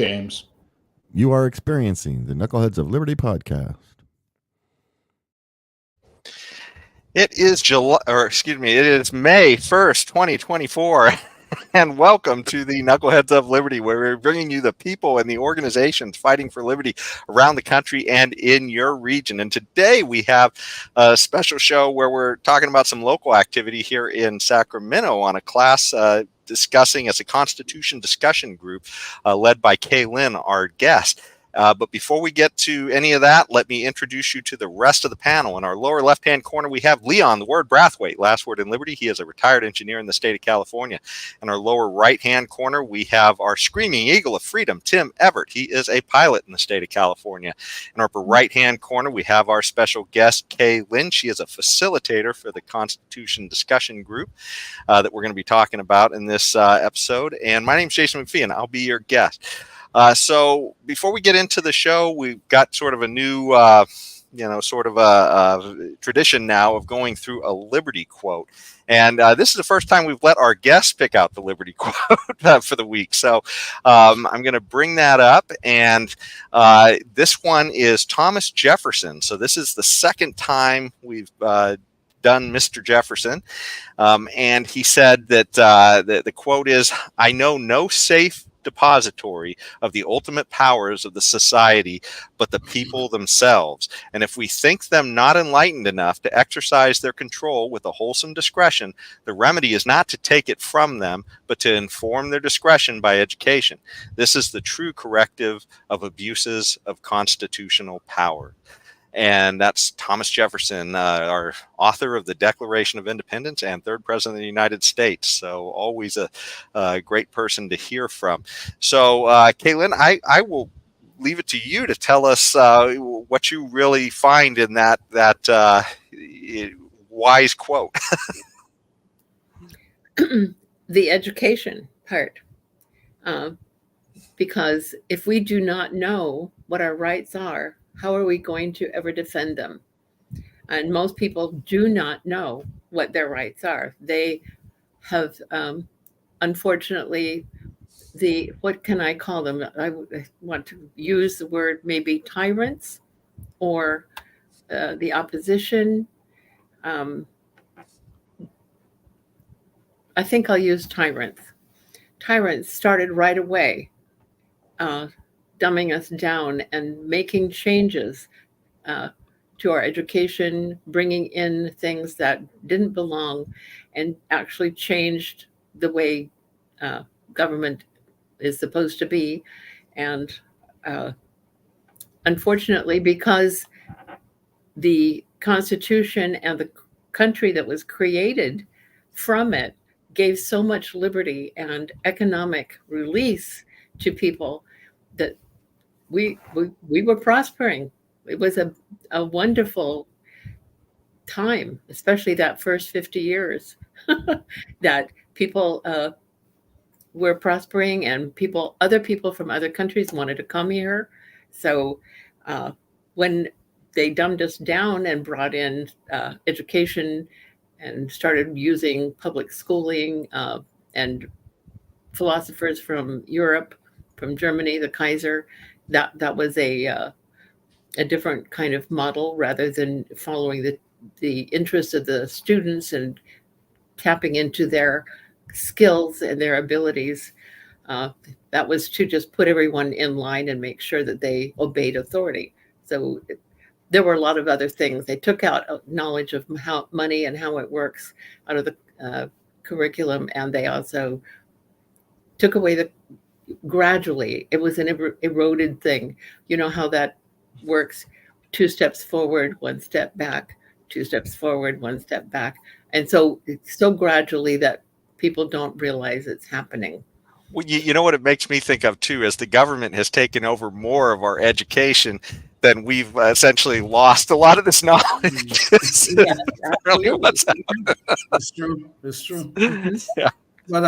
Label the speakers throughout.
Speaker 1: James.
Speaker 2: You are experiencing the Knuckleheads of Liberty podcast.
Speaker 3: It is it is May 1st, 2024. And welcome to the Knuckleheads of Liberty, where we're bringing you the people and the organizations fighting for liberty around the country and in your region. And today we have a special show where we're talking about some local activity here in Sacramento on a class discussing as a Constitution discussion group led by Kaye, Lynn, our guest. But before we get to any of that, let me introduce you to the rest of the panel. In our lower left-hand corner, we have Leon, the word Brathwaite, last word in liberty. He is a retired engineer in the state of California. In our lower right-hand corner, we have our screaming eagle of freedom, Tim Everett. He is a pilot in the state of California. In our upper right-hand corner, we have our special guest, Kaye, Lynn. She is a facilitator for the Constitution discussion group that we're going to be talking about in this episode. And my name is Jason McPhee, and I'll be your guest. So before we get into the show, we've got sort of a new, tradition now of going through a Liberty quote. And this is the first time we've let our guests pick out the Liberty quote for the week. So I'm going to bring that up. And this one is Thomas Jefferson. So this is the second time we've done Mr. Jefferson. And he said that the quote is, "I know no safe depository of the ultimate powers of the society but the people themselves, and if we think them not enlightened enough to exercise their control with a wholesome discretion, the remedy is not to take it from them but to inform their discretion by education. This is the true corrective of abuses of constitutional power." And that's Thomas Jefferson, our author of the Declaration of Independence and third president of the United States. So always a great person to hear from. So, Kaye, Lynn, I will leave it to you to tell us what you really find in that wise quote.
Speaker 4: The education part. Because if we do not know what our rights are, how are we going to ever defend them? And most people do not know what their rights are. They have, unfortunately, what can I call them? I want to use the word maybe tyrants or the opposition. I think I'll use tyrants. Tyrants started right away. Dumbing us down and making changes to our education, bringing in things that didn't belong, and actually changed the way government is supposed to be. And unfortunately, because the Constitution and the country that was created from it gave so much liberty and economic release to people, that we were prospering. It was a wonderful time, especially that first 50 years, that people were prospering, and other people from other countries wanted to come here. So when they dumbed us down and brought in education and started using public schooling and philosophers from Europe, from Germany, the Kaiser, that was a different kind of model, rather than following the interest of the students and tapping into their skills and their abilities. That was to just put everyone in line and make sure that they obeyed authority. So there were a lot of other things. They took out knowledge of how money and how it works out of the curriculum, and they also took away gradually. It was an eroded thing. You know how that works: 2 steps forward, 1 step back, 2 steps forward, 1 step back. And so it's so gradually that people don't realize it's happening.
Speaker 3: Well, you know what it makes me think of too, is the government has taken over more of our education than we've essentially lost a lot of this knowledge.
Speaker 4: Yeah,
Speaker 3: Really what's happening.
Speaker 5: It's true. It's true.
Speaker 3: Yeah.
Speaker 5: But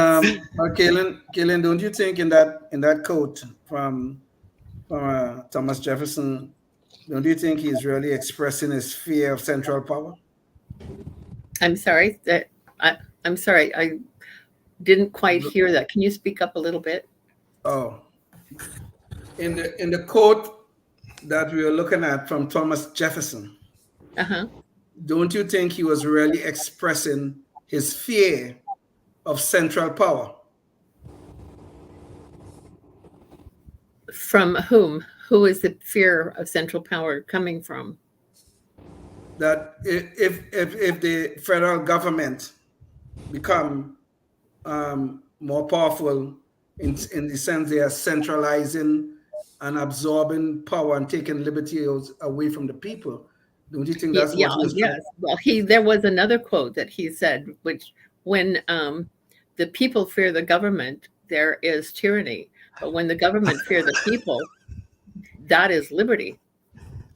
Speaker 5: Kaylin, don't you think in that quote from Thomas Jefferson, don't you think he's really expressing his fear of central power?
Speaker 4: I'm sorry. I'm sorry. I didn't quite hear that. Can you speak up a little bit?
Speaker 5: Oh, in the quote that we were looking at from Thomas Jefferson,
Speaker 4: Uh-huh.
Speaker 5: don't you think he was really expressing his fear of central power?
Speaker 4: From whom? Who is the fear of central power coming from?
Speaker 5: That if the federal government become more powerful in the sense they are centralizing and absorbing power and taking liberties away from the people, don't you think that's what
Speaker 4: Yeah,
Speaker 5: he was trying?
Speaker 4: yes. Well, there was another quote that he said, which when the people fear the government, there is tyranny. But when the government fear the people, that is liberty.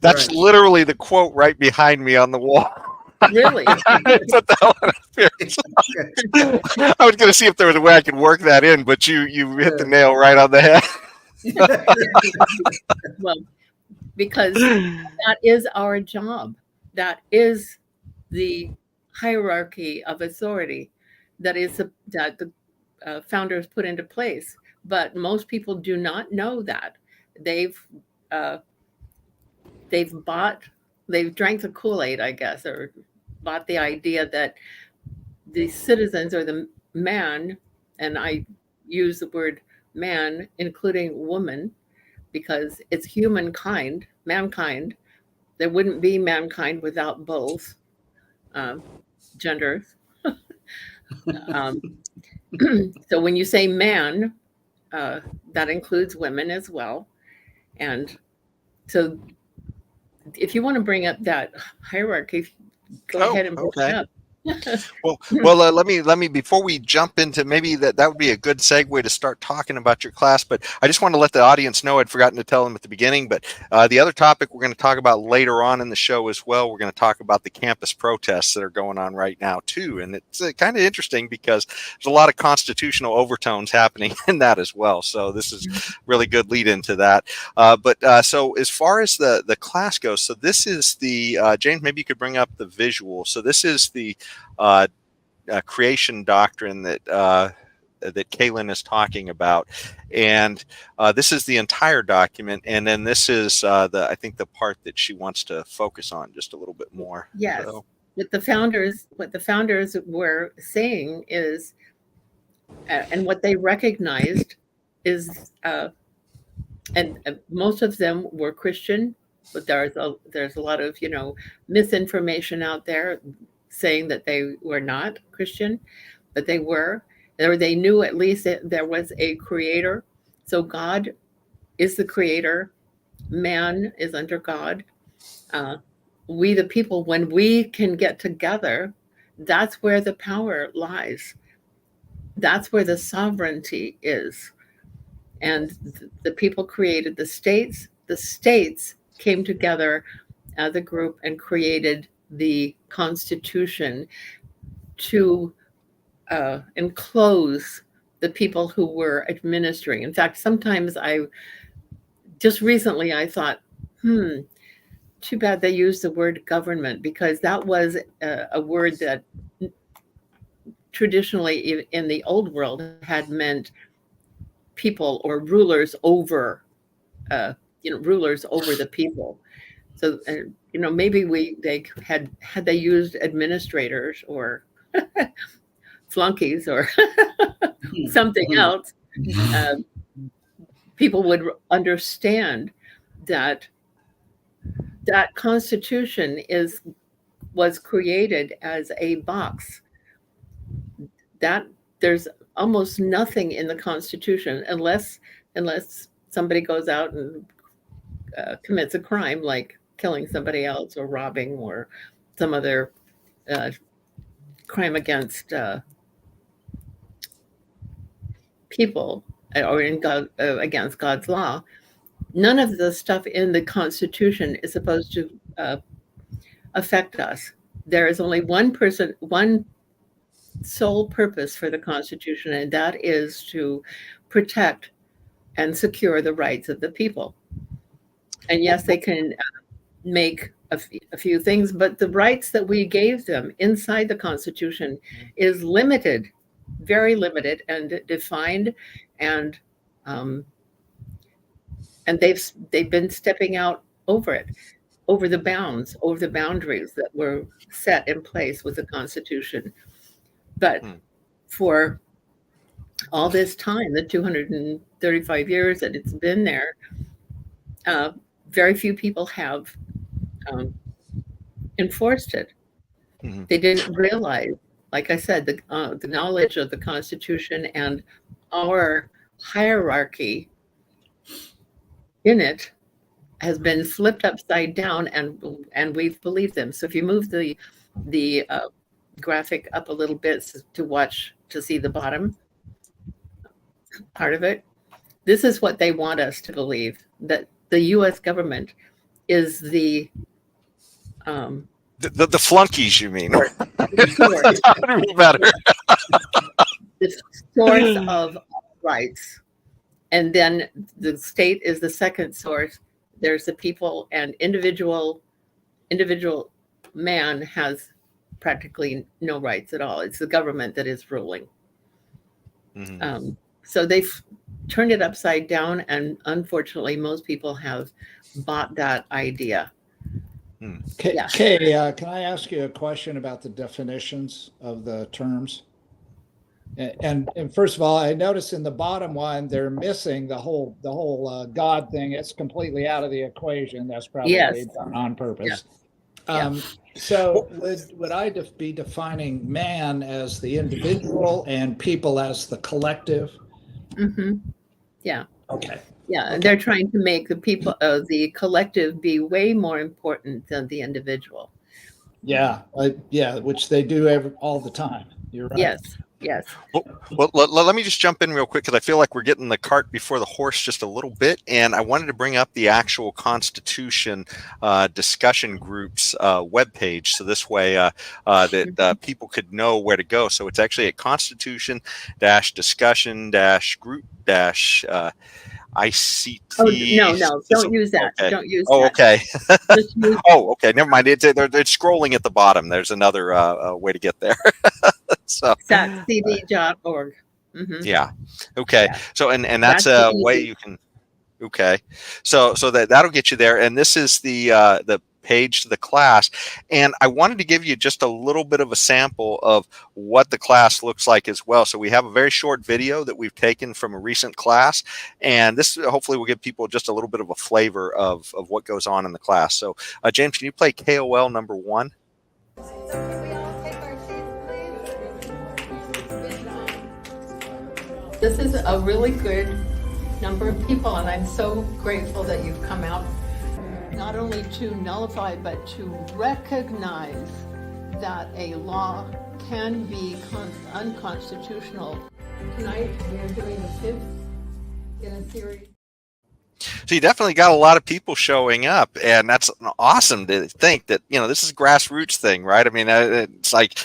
Speaker 3: That's
Speaker 5: Right.
Speaker 3: literally the quote right behind me on the wall.
Speaker 4: Really?
Speaker 3: It's what the hell it appears. I was going to see if there was a way I could work that in, but you hit the nail right on the head.
Speaker 4: Well, because that is our job. That is the hierarchy of authority that the founders put into place. But most people do not know that. They've uh, they've drank the Kool-Aid, I guess, or bought the idea that the citizens or the man, and I use the word man, including woman, because it's humankind, mankind. There wouldn't be mankind without both genders. Um, so when you say man, that includes women as well. And so if you want to bring up that hierarchy, go ahead and bring it up.
Speaker 3: Well, let me before we jump into, maybe that would be a good segue to start talking about your class. But I just want to let the audience know, I'd forgotten to tell them at the beginning. But the other topic we're going to talk about later on in the show as well, we're going to talk about the campus protests that are going on right now too, and it's kind of interesting because there's a lot of constitutional overtones happening in that as well. So this is really good lead into that. So as far as the class goes, so this is the James. Maybe you could bring up the visual. So this is the creation doctrine that Kaylin is talking about, and this is the entire document, and then this is I think the part that she wants to focus on just a little bit more.
Speaker 4: Yes.
Speaker 3: So.
Speaker 4: What the founders were saying is, and what they recognized is, and most of them were Christian, but there's a lot of misinformation out there saying that they were not Christian, but they were, or they knew at least that there was a creator. So God is the creator, man is under God. We, the people, when we can get together, that's where the power lies. That's where the sovereignty is. And the people created the states. The states came together as a group and created the Constitution to enclose the people who were administering. In fact, sometimes just recently I thought, too bad they used the word government, because that was a word that traditionally in the old world had meant people or rulers over, rulers over the people. So, maybe they used administrators or flunkies or something else, people would understand that Constitution was created as a box. That there's almost nothing in the Constitution unless somebody goes out and commits a crime like killing somebody else or robbing or some other crime against people or against God's law. None of the stuff in the Constitution is supposed to affect us. There is only one sole purpose for the Constitution, and that is to protect and secure the rights of the people. And yes, they can make a few things, but the rights that we gave them inside the Constitution is limited, very limited, and defined, and and they've been stepping out over it, over the bounds, over the boundaries that were set in place with the Constitution. But for all this time, the 235 years that it's been there, very few people have enforced it. They didn't realize, like I said, the knowledge of the Constitution and our hierarchy in it has been flipped upside down, and we've believed them. So if you move the graphic up a little bit to see the bottom part of it, this is what they want us to believe, that the U.S. government is the
Speaker 3: flunkies, you mean?
Speaker 4: The source of rights, and then the state is the second source. There's the people, and individual man has practically no rights at all. It's the government that is ruling. So they've turned it upside down, and unfortunately, most people have bought that idea.
Speaker 1: Kaye, can I ask you a question about the definitions of the terms? And first of all, I noticed in the bottom one they're missing the whole God thing. It's completely out of the equation. That's probably done on purpose. So would I be defining man as the individual and people as the collective?
Speaker 4: Yeah.
Speaker 1: Okay.
Speaker 4: Yeah, and they're trying to make the collective be way more important than the individual.
Speaker 1: Yeah, which they do all the time. You're right.
Speaker 4: Yes.
Speaker 3: Well, let me just jump in real quick, because I feel like we're getting the cart before the horse just a little bit, and I wanted to bring up the actual Constitution discussion groups webpage, so this way that people could know where to go. So it's actually at Constitution-discussion-group- ICT.
Speaker 4: Oh, no, don't use that.
Speaker 3: Okay.
Speaker 4: Don't use
Speaker 3: that.
Speaker 4: Okay.
Speaker 3: Okay. Never mind. It's scrolling at the bottom. There's another way to get there. So
Speaker 4: SATCD.org.
Speaker 3: Yeah. Okay. Yeah. So and that's a way you can. Okay. So that'll get you there. And this is the page to the class, and I wanted to give you just a little bit of a sample of what the class looks like as well. So we have a very short video that we've taken from a recent class, and this hopefully will give people just a little bit of a flavor of what goes on in the class. So James, can you play KOL number 1?
Speaker 4: This is a really good number of people, and I'm so grateful that you've come out, not only to nullify, but to recognize that a law can be unconstitutional. Tonight, we are doing the 5th in a series.
Speaker 3: So you definitely got a lot of people showing up, and that's awesome to think that, this is a grassroots thing, right? I mean, it's like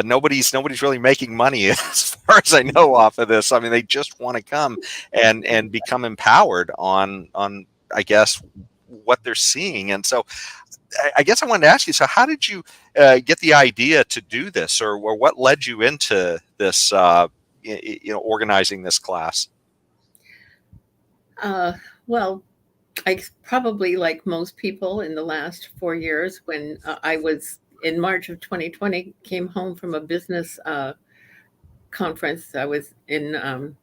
Speaker 3: nobody's really making money as far as I know off of this. I mean, they just want to come and become empowered on I guess what they're seeing. And so I guess I wanted to ask you, so how did you get the idea to do this, or what led you into this, organizing this class?
Speaker 4: Well, I probably, like most people in the last 4 years, when I was in March of 2020, came home from a business conference. I was in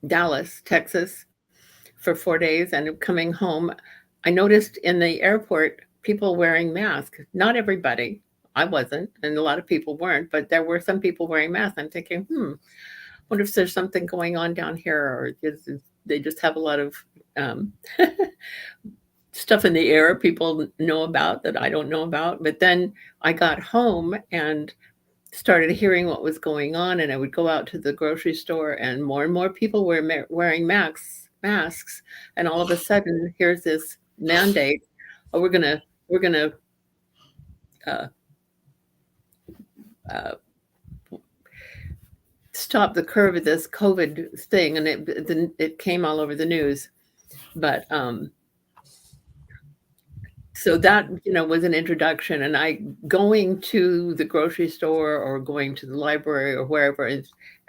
Speaker 4: Dallas, Texas, for 4 days, and coming home, I noticed in the airport people wearing masks. Not everybody. I wasn't, and a lot of people weren't, but there were some people wearing masks. I'm thinking, wonder if there's something going on down here, or they just have a lot of stuff in the air people know about that I don't know about. But then I got home and started hearing what was going on, and I would go out to the grocery store, and more people were wearing masks, and all of a sudden here's this mandate. Oh, we're gonna stop the curve of this COVID thing, and it came all over the news. But so that was an introduction, and I going to the grocery store or going to the library or wherever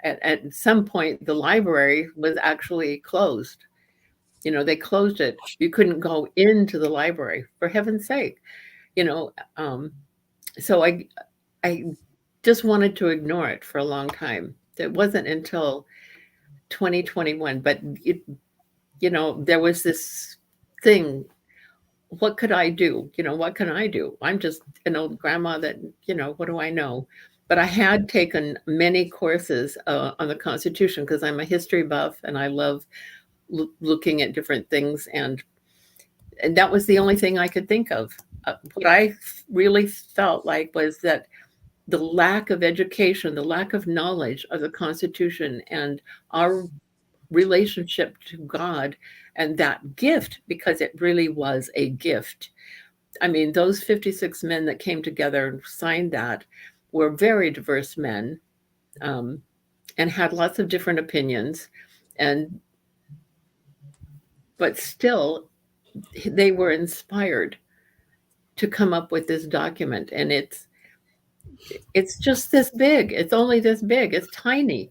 Speaker 4: at some point, the library was actually closed. They closed it. You couldn't go into the library, for heaven's sake. So I just wanted to ignore it for a long time. It wasn't until 2021, but there was this thing. What could I do? What can I do? I'm just an old grandma that, what do I know? But I had taken many courses on the Constitution because I'm a history buff and I love looking at different things. And that was the only thing I could think of. What I really felt like was that the lack of education, the lack of knowledge of the Constitution and our relationship to God and that gift, because it really was a gift. I mean, those 56 men that came together and signed that were very diverse men, and had lots of different opinions, but still they were inspired to come up with this document. And it's just this big. It's only this big. It's tiny.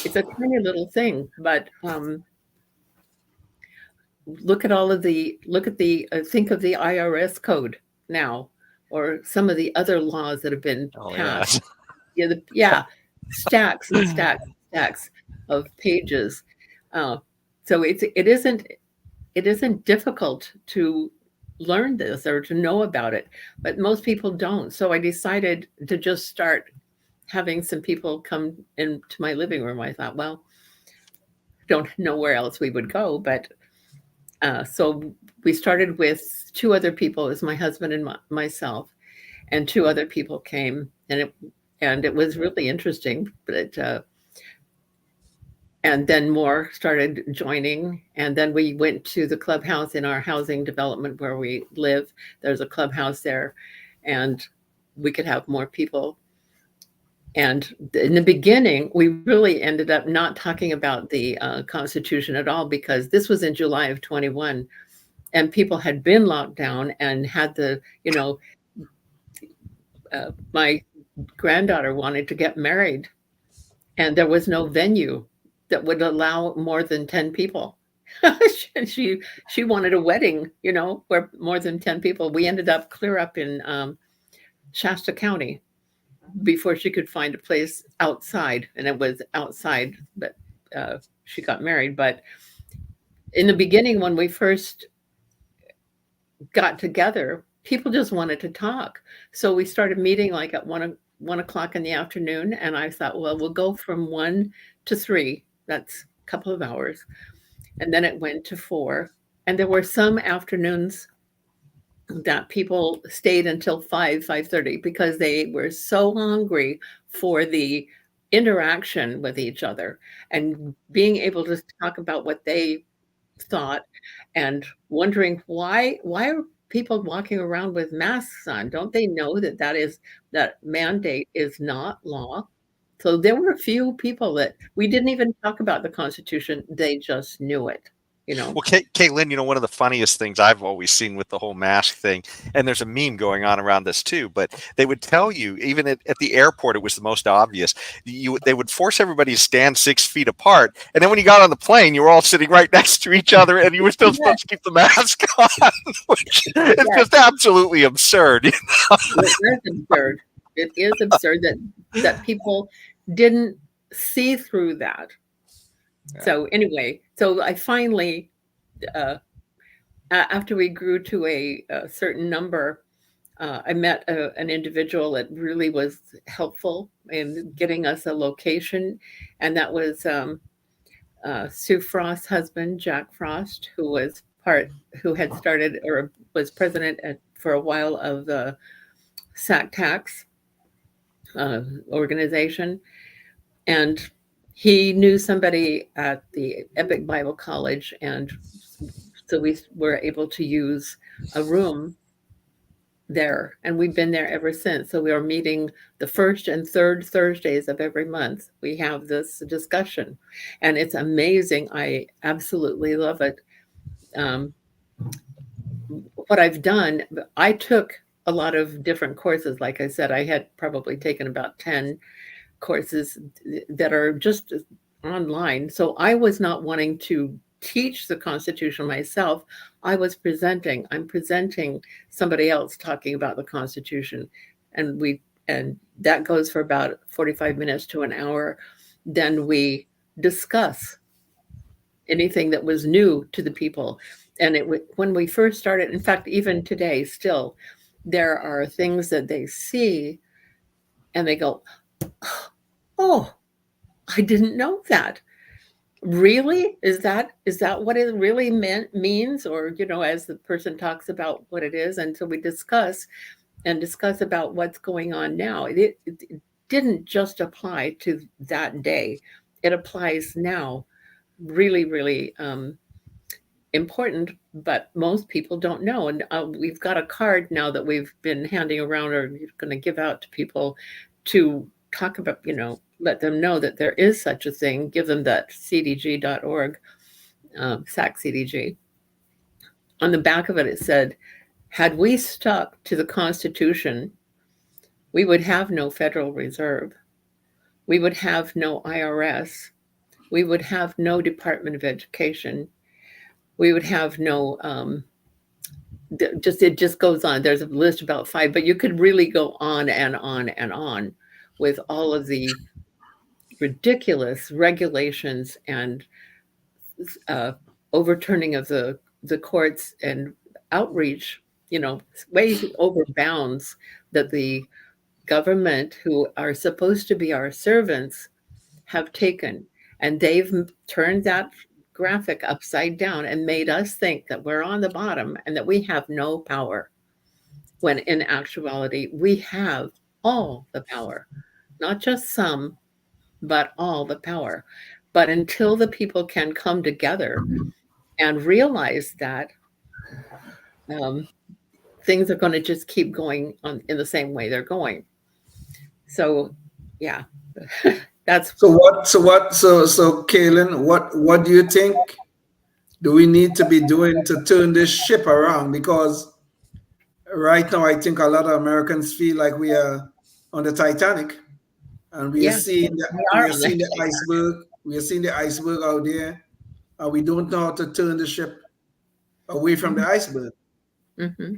Speaker 4: It's a tiny little thing, but think of the IRS code now, or some of the other laws that have been passed. Yeah, stacks and stacks of pages. So it isn't difficult to learn this or to know about it, but most people don't. So I decided to just start having some people come into my living room. I thought, well, don't know where else we would go, but so we started with 2 other people. It was my husband and myself, and 2 other people came, and it was really interesting. But and then more started joining, and then we went to the clubhouse in our housing development where we live. There's a clubhouse there, and we could have more people. And in the beginning, we really ended up not talking about the Constitution at all, because this was in July of 21, and people had been locked down and had my granddaughter wanted to get married, and there was no venue that would allow more than 10 people. she wanted a wedding, where more than 10 people. We ended up clear up in Shasta County before she could find a place outside, and it was outside, but she got married. But in the beginning, when we first got together, people just wanted to talk. So we started meeting like at 1 o'clock in the afternoon, and I thought, well, we'll go from 1 to 3. That's a couple of hours. And then it went to 4. And there were some afternoons that people stayed until 5:30 because they were so hungry for the interaction with each other and being able to talk about what they thought, and wondering why are people walking around with masks on? Don't they know that mandate is not law? So there were a few people that we didn't even talk about the Constitution. They just knew it.
Speaker 3: Well, Lynn, one of the funniest things I've always seen with the whole mask thing, and there's a meme going on around this too, but they would tell you, even at the airport, it was the most obvious. They would force everybody to stand 6 feet apart, and then when you got on the plane, you were all sitting right next to each other, and you were still supposed to keep the mask on, which is just absolutely absurd.
Speaker 4: It is absurd. It is absurd that people didn't see through that. Yeah. So anyway, I finally, after we grew to a certain number, I met an individual that really was helpful in getting us a location, and that was Sue Frost's husband, Jack Frost, who had started or was president for a while of the SACTAX organization, and he knew somebody at the Epic Bible College, and so we were able to use a room there, and we've been there ever since. So we are meeting the first and third Thursdays of every month. We have this discussion, and it's amazing. I absolutely love it. What I've done, I took a lot of different courses. Like I said, I had probably taken about 10 courses that are just online. So I was not wanting to teach the Constitution myself. I'm presenting somebody else talking about the Constitution. And that goes for about 45 minutes to an hour. Then we discuss anything that was new to the people. And when we first started, in fact, even today, still, there are things that they see and they go, oh, I didn't know that. Really? Is that what it really means? Or, as the person talks about what it is. And so we discuss about what's going on now. It didn't just apply to that day. It applies now. Really, really important, but most people don't know. And we've got a card now that we've been handing around, or going to give out to people to talk about, let them know that there is such a thing. Give them that cdg.org, SAC-CDG. On the back of it, it said, had we stuck to the Constitution, we would have no Federal Reserve. We would have no IRS. We would have no Department of Education. We would have no, it just goes on. There's a list about 5, but you could really go on and on and on with all of the ridiculous regulations and overturning of the courts and outreach, way over bounds that the government, who are supposed to be our servants, have taken. And they've turned that graphic upside down and made us think that we're on the bottom and that we have no power, when in actuality we have all the power, not just some, but all the power. But until the people can come together and realize that, things are going to just keep going on in the same way they're going. So yeah. That's
Speaker 5: so Kaylin, what do you think do we need to be doing to turn this ship around? Because right now, I think a lot of Americans feel like we are on the Titanic, and we are seeing the iceberg. We are seeing the iceberg out there, and we don't know how to turn the ship away from the iceberg.
Speaker 4: Mm-hmm.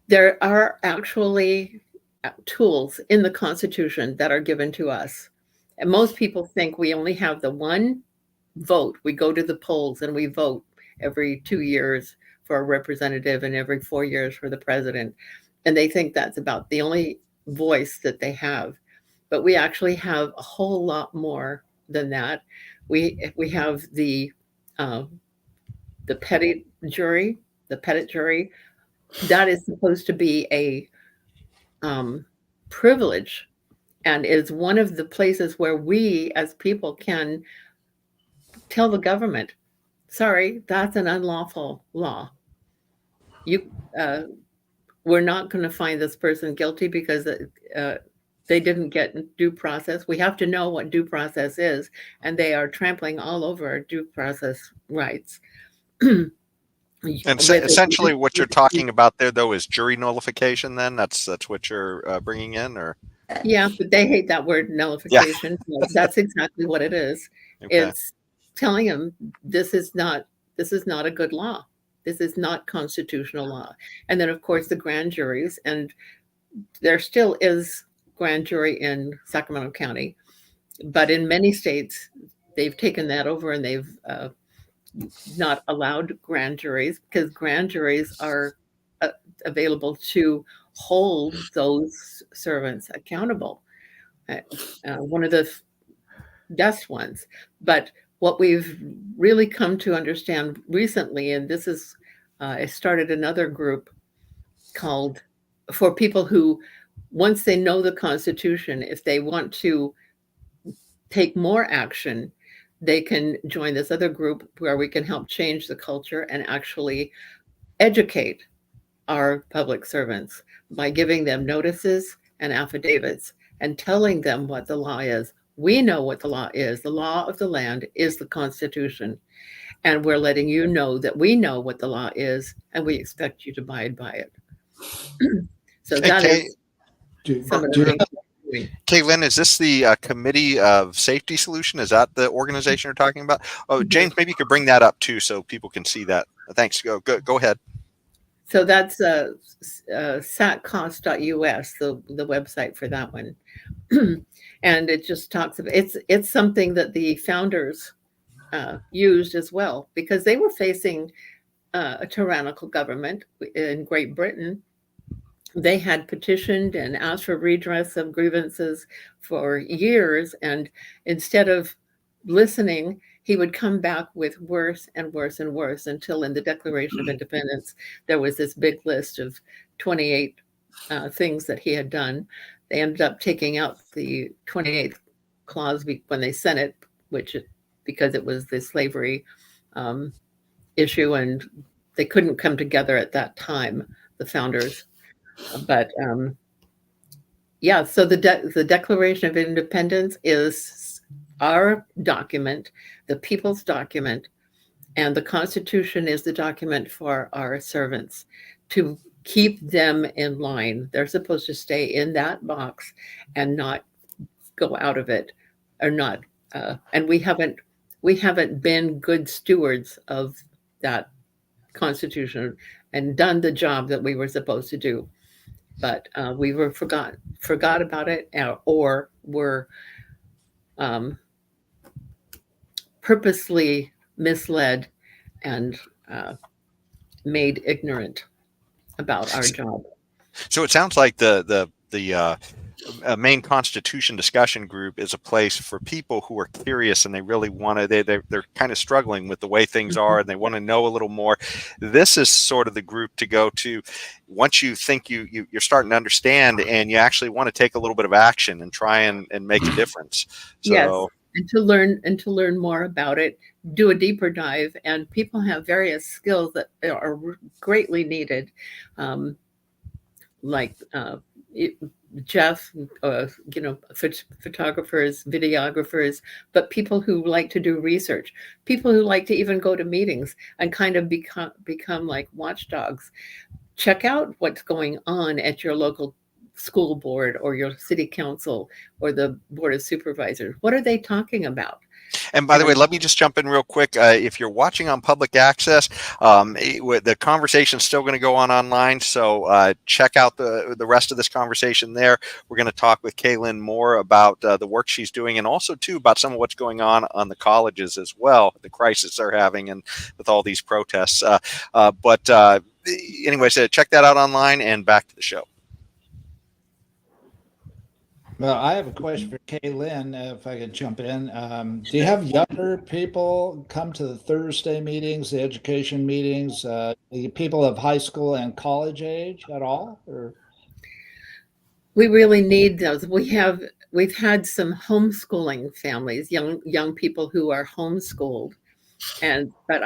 Speaker 4: There are actually tools in the Constitution that are given to us. And most people think we only have the one vote. We go to the polls and we vote every 2 years for a representative and every 4 years for the president. And they think that's about the only voice that they have. But we actually have a whole lot more than that. We have the petty jury, that is supposed to be a privilege, and is one of the places where we as people can tell the government, sorry, that's an unlawful law. We're not going to find this person guilty because they didn't get due process. We have to know what due process is, and they are trampling all over our due process rights.
Speaker 3: And essentially what you're talking about there, though, is jury nullification, then? That's what you're bringing in, or?
Speaker 4: Yeah, but they hate that word, nullification. Yeah. That's exactly what it is. Okay. It's telling them this is not a good law. This is not constitutional law. And then, of course, the grand juries, and there still is grand jury in Sacramento County, but in many states, they've taken that over and they've not allowed grand juries, because grand juries are available to hold those servants accountable. One of the best ones. But what we've really come to understand recently, and this is, I started another group called, for people who, once they know the Constitution, if they want to take more action, they can join this other group where we can help change the culture and actually educate our public servants by giving them notices and affidavits and telling them what the law is, We know what the law is. The law of the land is the Constitution. And we're letting you know that we know what the law is, and we expect you to abide by it. So
Speaker 3: Hey,
Speaker 4: that
Speaker 3: Kay,
Speaker 4: is
Speaker 1: Do,
Speaker 4: some of
Speaker 1: do,
Speaker 4: the things we're doing.
Speaker 3: Lynn, is this the Committee of Safety Solution? Is that the organization you're talking about? Oh, James, maybe you could bring that up too so people can see that. Thanks. Go ahead.
Speaker 4: So that's satcost.us, the website for that one. And it just talks about it's something that the founders used as well, because they were facing a tyrannical government in Great Britain. They had petitioned and asked for redress of grievances for years, and instead of listening, he would come back with worse and worse and worse, until in the Declaration of Independence there was this big list of 28 things that he had done. They ended up taking out the 28th clause when they sent it, because it was the slavery issue, and they couldn't come together at that time, the founders. But yeah, so the Declaration of Independence is our document, the people's document, and the Constitution is the document for our servants to keep them in line. They're supposed to stay in that box and not go out of it, or not. And we haven't been good stewards of that Constitution and done the job that we were supposed to do. But we were forgot about it, or were purposely misled and made ignorant about our job.
Speaker 3: So it sounds like the main Constitution discussion group is a place for people who are curious and they really want to. They're kind of struggling with the way things are, and they want to know a little more. This is sort of the group to go to once you think you're starting to understand, and you actually want to take a little bit of action and try and make a difference. So,
Speaker 4: yes, and to learn more about it, do a deeper dive, and people have various skills that are greatly needed, like Jeff, photographers, videographers, but people who like to do research, people who like to even go to meetings and kind of become like watchdogs. Check out what's going on at your local school board or your city council or the board of supervisors. What are they talking about?
Speaker 3: And by the way, let me just jump in real quick. If you're watching on public access, the conversation is still going to go on online. So check out the rest of this conversation there. We're going to talk with Kaye more about the work she's doing, and also too about some of what's going on the colleges as well, the crisis they're having, and with all these protests. Anyways, check that out online, and back to the show.
Speaker 1: Well, I have a question for Kaye, if I could jump in. Do you have younger people come to the Thursday meetings, the education meetings, people of high school and college age at all? Or?
Speaker 4: We really need those. We've had some homeschooling families, young people who are homeschooled, but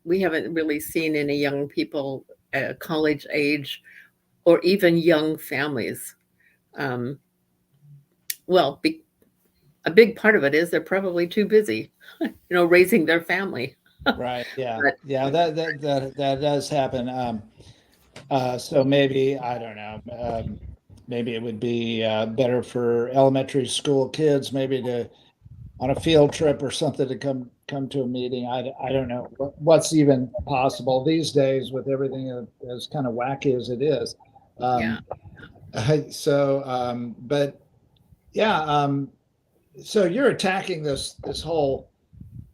Speaker 4: we haven't really seen any young people college age, or even young families. Well, a big part of it is they're probably too busy, raising their family.
Speaker 1: Right. Yeah. Yeah. That does happen. So maybe, I don't know. Maybe it would be better for elementary school kids, maybe on a field trip or something, to come to a meeting. I don't know what's even possible these days with everything as kind of wacky as it is.
Speaker 4: Yeah.
Speaker 1: But yeah. So you're attacking this whole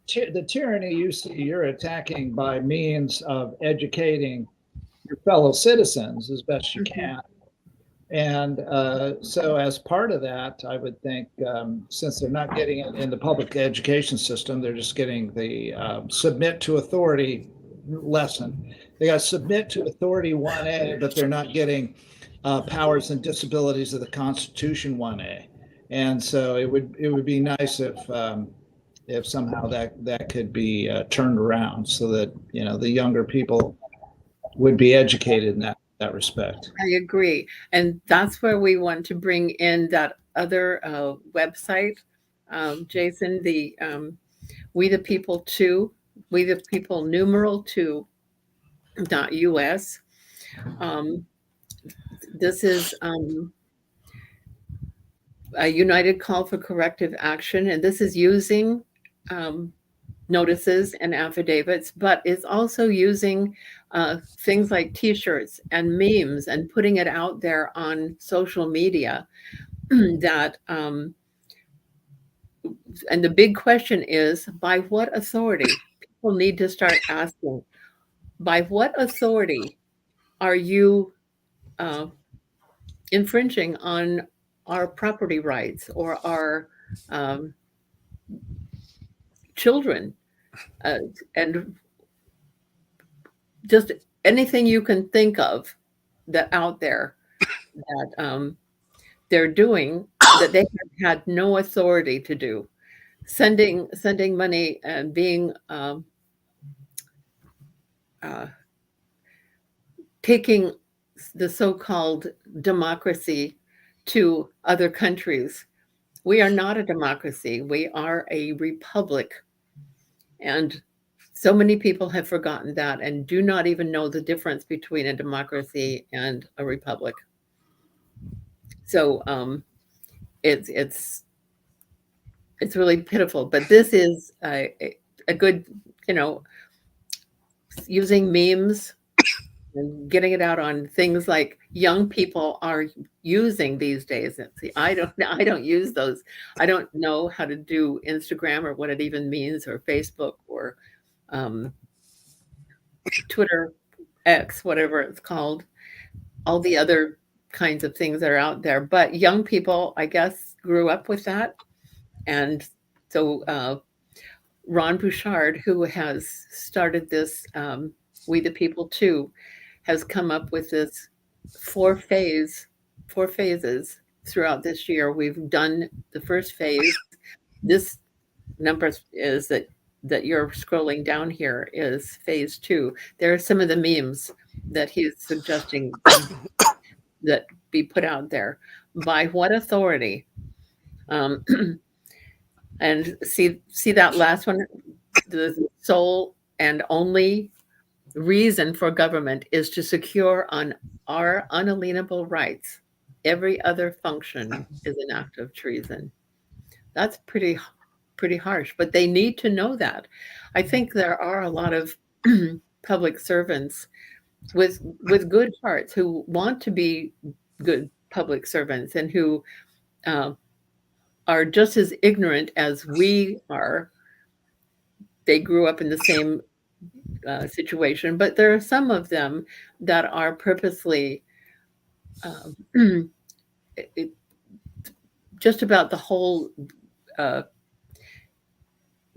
Speaker 1: the tyranny you're attacking by means of educating your fellow citizens as best you can. And so as part of that, I would think, since they're not getting it in the public education system, they're just getting the submit to authority lesson. They got submit to authority 1A, but they're not getting powers and disabilities of the Constitution 1A. And so it would be nice if somehow that could be turned around, so that the younger people would be educated in that respect.
Speaker 4: I agree, and that's where we want to bring in that other website, Jason, the We the People 2, We the People numeral 2.us. This is a united call for corrective action, and this is using notices and affidavits, but it's also using things like T-shirts and memes and putting it out there on social media. That and the big question is, by what authority? People need to start asking, by what authority are you infringing on our property rights or our children? And just anything you can think of that out there that they're doing that they have had no authority to do, sending money and being taking the so-called democracy to other countries. We are not a democracy. We are a republic. And so many people have forgotten that and do not even know the difference between a democracy and a republic. So it's really pitiful. But this is a good, using memes and getting it out on things like young people are using these days. And see, I don't use those. I don't know how to do Instagram or what it even means, or Facebook, or Twitter, X, whatever it's called, all the other kinds of things that are out there. But young people, I guess, grew up with that. And so Ron Bouchard, who has started this We the People 2, has come up with this four phases throughout this year. We've done the first phase. This number is that you're scrolling down here is phase 2. There are some of the memes that he's suggesting that be put out there. By what authority? And see that last one, the sole and only reason for government is to secure on our unalienable rights. Every other function is an act of treason. That's pretty harsh, but they need to know that. I think there are a lot of public servants with good hearts who want to be good public servants and who are just as ignorant as we are. They grew up in the same situation, but there are some of them that are purposely just about the whole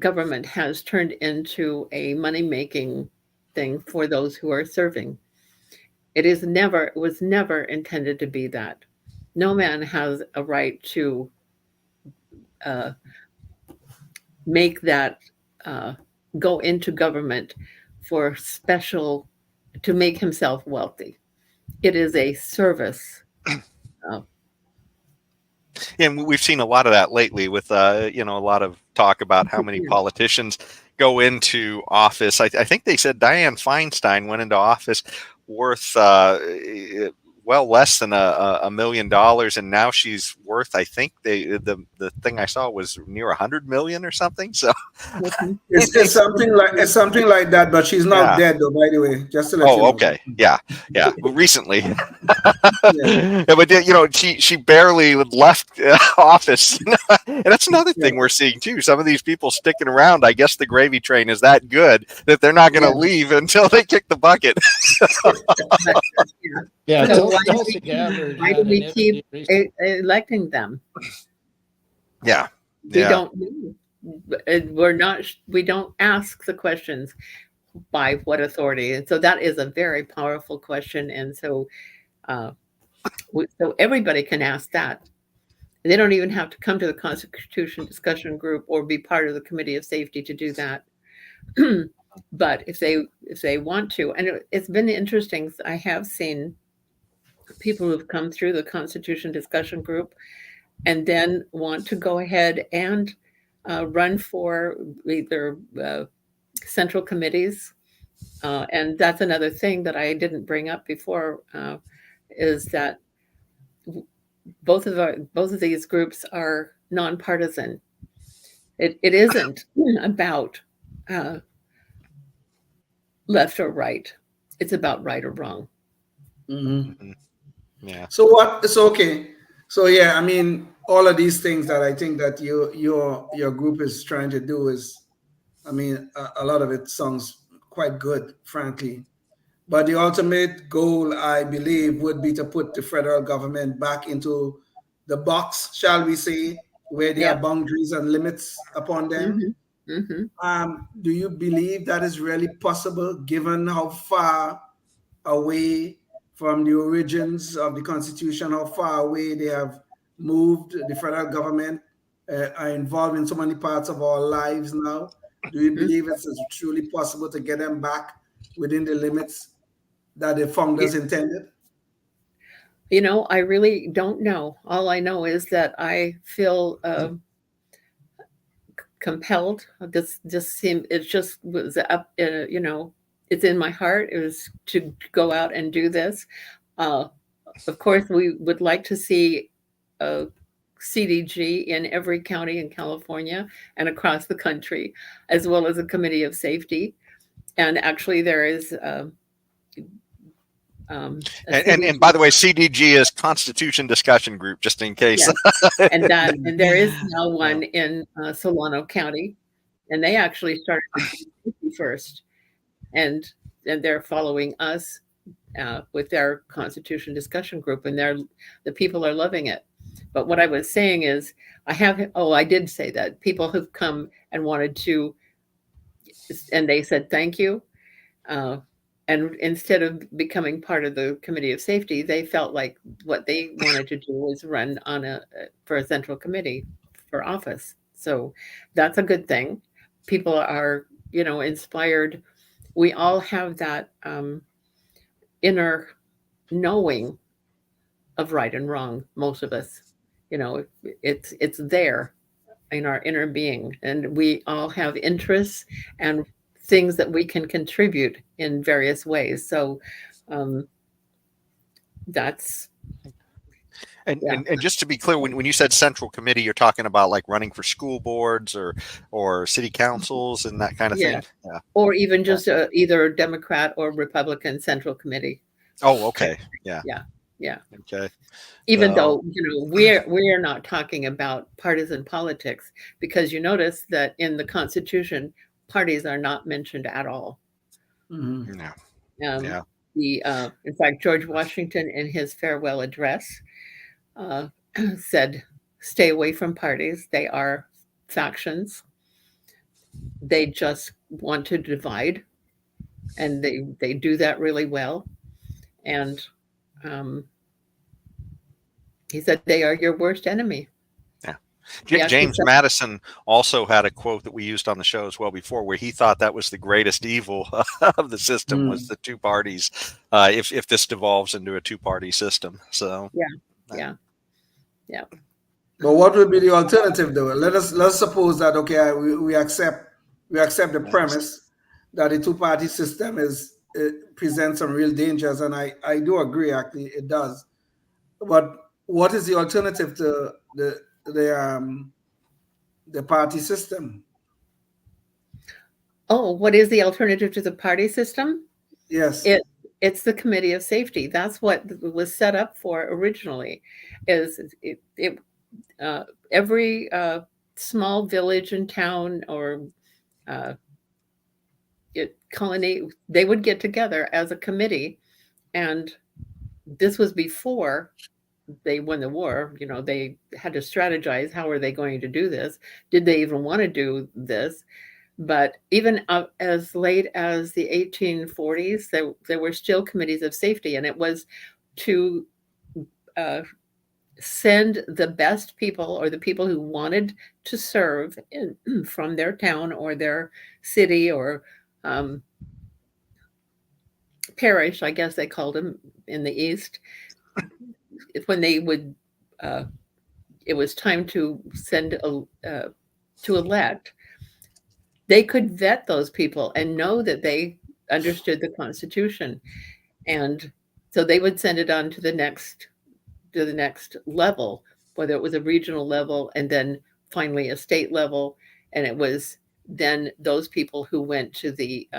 Speaker 4: government has turned into a money-making thing for those who are serving. It was never intended to be that. No man has a right to make that go into government for special, to make himself wealthy. It is a service.
Speaker 3: And we've seen a lot of that lately with, a lot of talk about how many politicians go into office. I think they said Dianne Feinstein went into office worth well less than $1 million, and now she's worth, I think the thing I saw was near 100 million or something. So
Speaker 5: it's something like that, but she's not dead though, by the way, just to let you know.
Speaker 3: Okay, yeah, well, recently. Yeah, but she barely left office, and that's another thing we're seeing too. Some of these people sticking around, I guess the gravy train is that good that they're not going to leave until they kick the bucket.
Speaker 1: Yeah,
Speaker 4: So
Speaker 1: why
Speaker 4: do we keep electing them?
Speaker 3: Yeah.
Speaker 4: We don't. We don't ask the questions by what authority, and so that is a very powerful question. And so, so everybody can ask that. They don't even have to come to the Constitution discussion group or be part of the Committee of Safety to do that. But if they want to, and it's been interesting. I have seen people who've come through the Constitution discussion group and then want to go ahead and run for either central committees. And that's another thing that I didn't bring up before, is that both of these groups are nonpartisan. It isn't about left or right. It's about right or wrong.
Speaker 5: Mm-hmm.
Speaker 3: Yeah.
Speaker 5: So what? So okay. So yeah, I mean, all of these things that I think that your group is trying to do is, I mean, a lot of it sounds quite good, frankly. But the ultimate goal, I believe, would be to put the federal government back into the box, shall we say, where there are
Speaker 4: Yep.
Speaker 5: boundaries and limits upon them.
Speaker 4: Mm-hmm.
Speaker 5: Do you believe that is really possible, given how far away from the origins of the Constitution, how far away they have moved the federal government, are involved in so many parts of our lives now? Do you
Speaker 4: Mm-hmm.
Speaker 5: believe it's truly possible to get them back within the limits that the founders intended?
Speaker 4: You know, I really don't know. All I know is that I feel compelled. This just seemed, it just was up, you know, it's in my heart. It was to go out and do this. Of course, we would like to see a CDG in every county in California and across the country, as well as a committee of safety. And actually, there is a
Speaker 3: And by the way, CDG is Constitution Discussion Group, just in case.
Speaker 4: Yes. And there is now one in Solano County, and they actually started first, and they're following us with their Constitution Discussion Group, and the people are loving it. But what I was saying is, I did say that people have come and wanted to, and they said thank you. And instead of becoming part of the committee of safety, they felt like what they wanted to do was run for a central committee for office. So that's a good thing. People are, you know, inspired. We all have that inner knowing of right and wrong. Most of us, you know, it's there in our inner being, and we all have interests and things that we can contribute in various ways. So that's
Speaker 3: And just to be clear, when you said central committee, you're talking about like running for school boards or city councils and that kind of thing. Yeah.
Speaker 4: Or even just either Democrat or Republican central committee.
Speaker 3: Oh, okay. Yeah.
Speaker 4: Yeah.
Speaker 3: Okay.
Speaker 4: Even though, you know, we're not talking about partisan politics, because you notice that in the Constitution, parties are not mentioned at all.
Speaker 5: Mm-hmm.
Speaker 3: Yeah.
Speaker 4: In fact, George Washington, in his farewell address, said, "Stay away from parties. They are factions. They just want to divide, and they do that really well." And he said they are your worst enemy.
Speaker 3: Yeah. James Madison also had a quote that we used on the show as well before, where he thought that was the greatest evil of the system was the two parties. If this devolves into a two-party system, so
Speaker 4: yeah.
Speaker 5: But what would be the alternative, though? Let's suppose that we accept the premise that the two-party system presents some real dangers, and I do agree. Actually, it does. But what is the alternative to the party system?
Speaker 4: Oh, what is the alternative to the party system?
Speaker 5: Yes.
Speaker 4: It's the committee of safety. That's what was set up for originally. Every small village and town or colony, they would get together as a committee, and this was before they won the war. You know, they had to strategize, how are they going to do this? Did they even want to do this? But even as late as the 1840s, there were still committees of safety, and it was to send the best people, or the people who wanted to serve from their town or their city or parish, I guess they called them in the East, when they would, it was time to send to elect, they could vet those people and know that they understood the Constitution. And so they would send it on to the next level, whether it was a regional level and then finally a state level. And it was then those people who went to the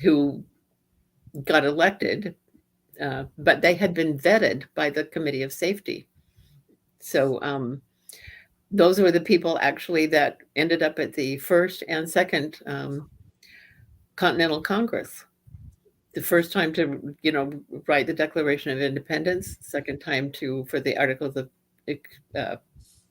Speaker 4: who got elected, but they had been vetted by the Committee of Safety. So those were the people actually that ended up at the first and second Continental Congress. The first time to, write the Declaration of Independence, second time for the Articles of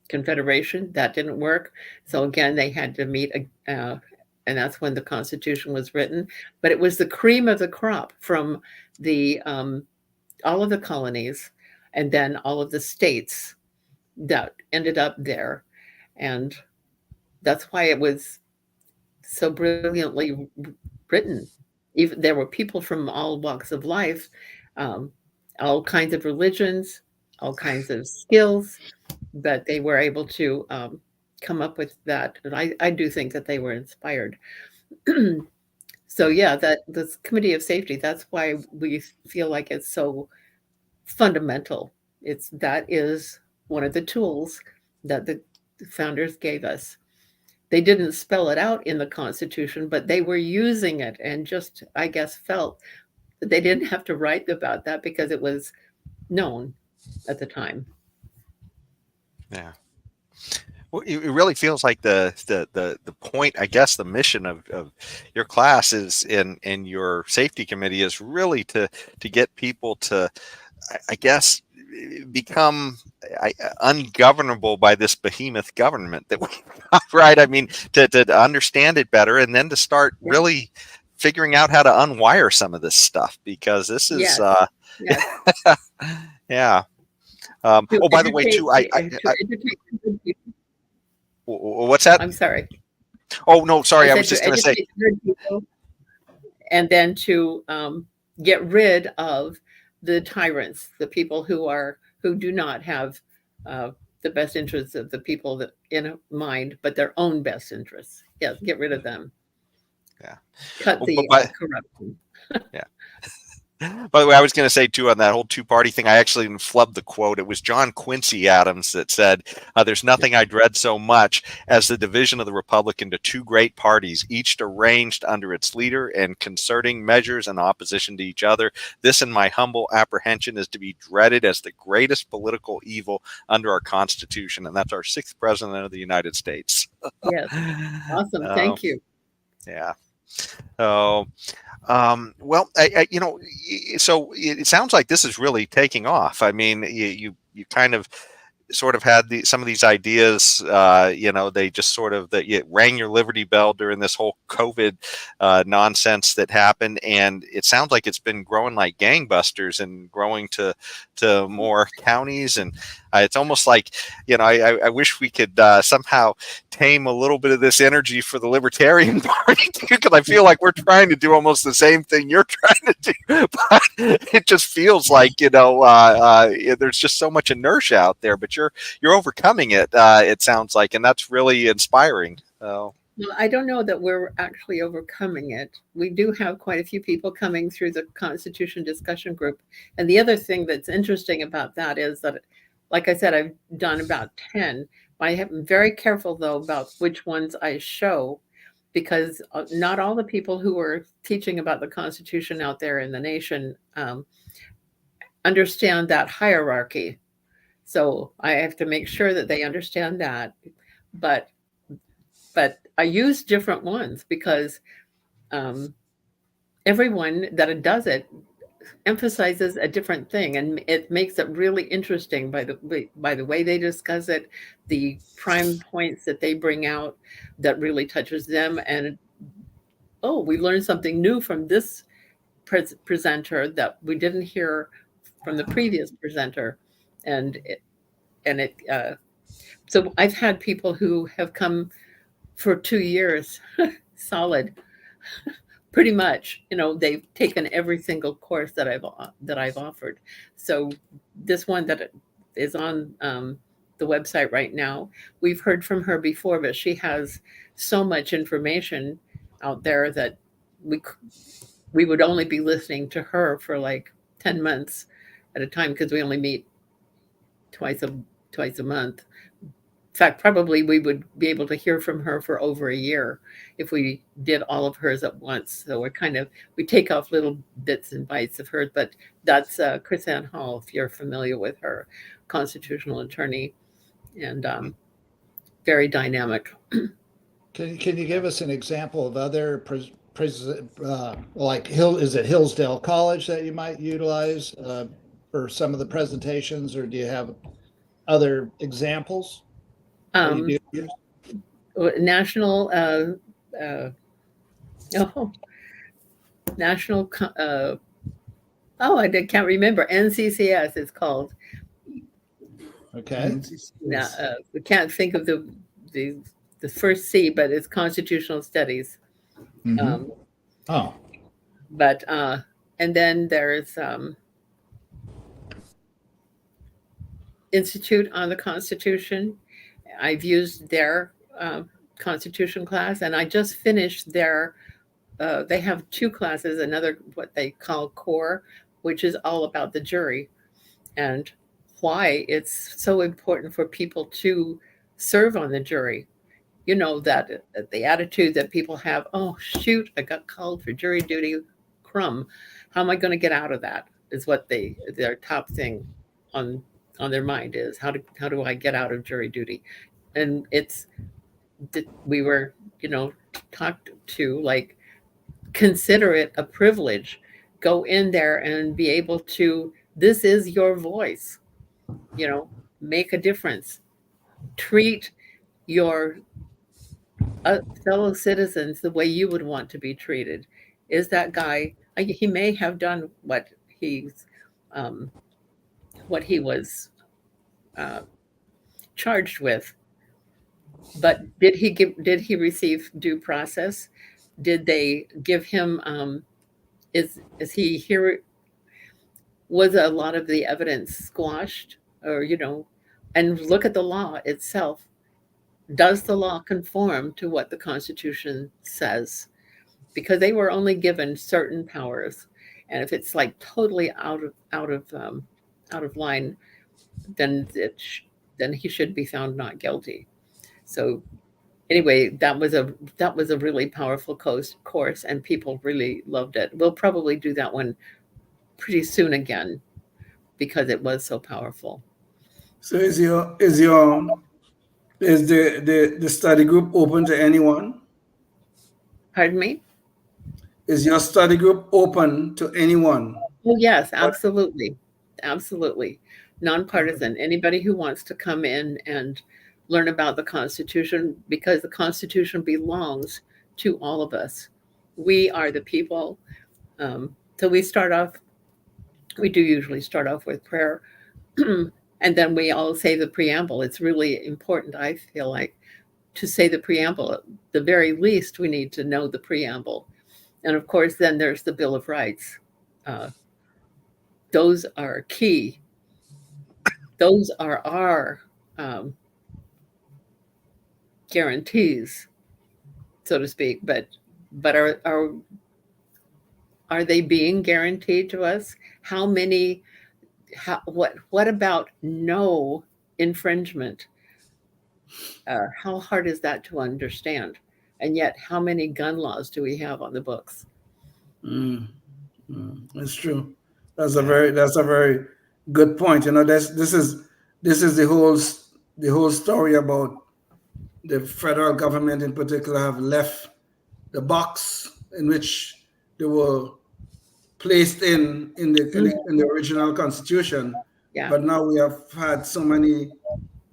Speaker 4: Confederation. That didn't work. So again, they had to meet, and that's when the Constitution was written. But it was the cream of the crop from the all of the colonies and then all of the states that ended up there. And that's why it was so brilliantly written. Even there were people from all walks of life, all kinds of religions, all kinds of skills, but they were able to come up with that. And I do think that they were inspired. So yeah, that this Committee of Safety, that's why we feel like it's so fundamental. That is one of the tools that the founders gave us. They didn't spell it out in the Constitution, but they were using it and just, I guess, felt that they didn't have to write about that because it was known at the time.
Speaker 3: Yeah. Well, it really feels like the point, I guess, the mission of your class is in your safety committee is really to get people to, I guess, become ungovernable by this behemoth government that we got, right? I mean, to understand it better and then to start really figuring out how to unwire some of this stuff, because this is, yeah. Oh, by the way, too, what's that?
Speaker 4: I'm sorry.
Speaker 3: Oh, no, sorry. I was just going to say.
Speaker 4: And then to get rid of the tyrants, the people who do not have the best interests of the people that in mind, but their own best interests. Yeah, get rid of them.
Speaker 3: Yeah.
Speaker 4: Cut the corruption.
Speaker 3: Yeah. By the way, I was going to say, too, on that whole two-party thing, I actually flubbed the quote. It was John Quincy Adams that said, there's nothing I dread so much as the division of the Republic into two great parties, each arranged under its leader and concerting measures in opposition to each other. This, in my humble apprehension, is to be dreaded as the greatest political evil under our Constitution. And that's our 6th president of the United States.
Speaker 4: Yes. Awesome. Thank you.
Speaker 3: Yeah. So, well, so it sounds like this is really taking off. I mean, you kind of sort of had some of these ideas, they just sort of it rang your Liberty bell during this whole COVID nonsense that happened. And it sounds like it's been growing like gangbusters and growing to more counties. And it's almost like, I wish we could somehow tame a little bit of this energy for the Libertarian Party, because I feel like we're trying to do almost the same thing you're trying to do, but it just feels like, there's just so much inertia out there, but you're overcoming it, it sounds like, and that's really inspiring. Well,
Speaker 4: I don't know that we're actually overcoming it. We do have quite a few people coming through the Constitution discussion group. And the other thing that's interesting about that is that, like I said, I've done about 10. I'm very careful, though, about which ones I show, because not all the people who are teaching about the Constitution out there in the nation understand that hierarchy. So I have to make sure that they understand that. But I use different ones because everyone that does it emphasizes a different thing, and it makes it really interesting by the way they discuss it, the prime points that they bring out that really touches them. And we learned something new from this presenter that we didn't hear from the previous presenter, so I've had people who have come for 2 years solid, pretty much, they've taken every single course that I've offered. So this one that is on the website right now. We've heard from her before, but she has so much information out there that we would only be listening to her for like 10 months at a time, because we only meet twice a month. In fact, probably we would be able to hear from her for over a year if we did all of hers at once. So we take off little bits and bites of hers, but that's Chris Ann Hall, if you're familiar with her, constitutional attorney, and very dynamic.
Speaker 1: Can you give us an example of other like is it Hillsdale College that you might utilize for some of the presentations, or do you have other examples?
Speaker 4: National national I can't remember. NCCS is called.
Speaker 1: Okay.
Speaker 4: We can't think of the first C, but it's Constitutional Studies.
Speaker 1: Mm-hmm.
Speaker 4: But and then there's Institute on the Constitution. I've used their Constitution class, and I just finished their. They have two classes. Another, what they call core, which is all about the jury and why it's so important for people to serve on the jury. You know, that the attitude that people have, oh shoot, I got called for jury duty, crumb. How am I going to get out of that? Is what their top thing on their mind is. How do I get out of jury duty? And we were, talked to, like, consider it a privilege. Go in there and be able to, this is your voice, make a difference. Treat your fellow citizens the way you would want to be treated. Is that guy, he may have done what he was charged with, but did he receive due process? Did they give him is he here? Was a lot of the evidence squashed, or and look at the law itself. Does the law conform to what the Constitution says? Because they were only given certain powers, and if it's like totally out of line, then he should be found not guilty. So anyway, that was a really powerful course, and people really loved it. We'll probably do that one pretty soon again because it was so powerful.
Speaker 5: So is the study group open to anyone?
Speaker 4: Pardon me?
Speaker 5: Is your study group open to anyone?
Speaker 4: Oh yes, absolutely. Absolutely. Nonpartisan. Anybody who wants to come in and learn about the Constitution, because the Constitution belongs to all of us. We are the people. So we do usually start off with prayer. And then we all say the preamble. It's really important, I feel like, to say the preamble. At the very least, we need to know the preamble. And of course, then there's the Bill of Rights. Those are key. Those are our guarantees, so to speak. But are they being guaranteed to us? What about no infringement? How hard is that to understand? And yet, how many gun laws do we have on the books?
Speaker 5: It's true. That's a very good point. This is the whole story about the federal government in particular have left the box in which they were placed in the original Constitution.
Speaker 4: Yeah.
Speaker 5: But now we have had so many